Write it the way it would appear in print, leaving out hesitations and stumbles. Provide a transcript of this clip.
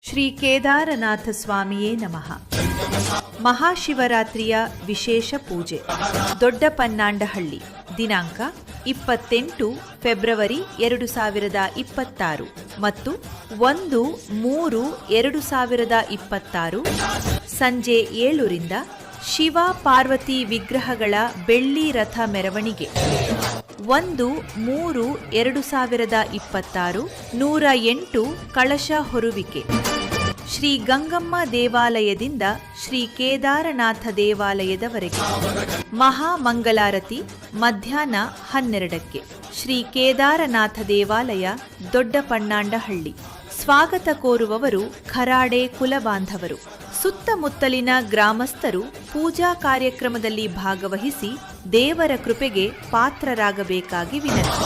ಶ್ರೀ ಕೇದಾರನಾಥ ಸ್ವಾಮಿಯೇ ನಮಃ. ಮಹಾಶಿವರಾತ್ರಿಯ ವಿಶೇಷ ಪೂಜೆ ದೊಡ್ಡ ಪನ್ನಾಂಡಹಳ್ಳಿ. ದಿನಾಂಕ 28 ಫೆಬ್ರವರಿ 2026 ಮತ್ತು 1-3-2026 ಸಂಜೆ 7 ರಿಂದ ಶಿವ ಪಾರ್ವತಿ ವಿಗ್ರಹಗಳ ಬೆಳ್ಳಿ ರಥ ಮೆರವಣಿಗೆ. 1-3-2026 108 ಕಳಶ ಹೊರುವಿಕೆ. ಶ್ರೀ ಗಂಗಮ್ಮ ದೇವಾಲಯದಿಂದ ಶ್ರೀ ಕೇದಾರನಾಥ ದೇವಾಲಯದವರೆಗೆ ಮಹಾಮಂಗಳಾರತಿ ಮಧ್ಯಾಹ್ನ 12ಕ್ಕೆ. ಶ್ರೀ ಕೇದಾರನಾಥ ದೇವಾಲಯ, ದೊಡ್ಡ ಪನ್ನಾಂಡಹಳ್ಳಿ. ಸ್ವಾಗತ ಕೋರುವವರು ಖರಾಡೆ ಕುಲಬಾಂಧವರು. ಸುತ್ತಮುತ್ತಲಿನ ಗ್ರಾಮಸ್ಥರು ಪೂಜಾ ಕಾರ್ಯಕ್ರಮದಲ್ಲಿ ಭಾಗವಹಿಸಿ ದೇವರ ಕೃಪೆಗೆ ಪಾತ್ರರಾಗಬೇಕಾಗಿ ವಿನಂತಿ.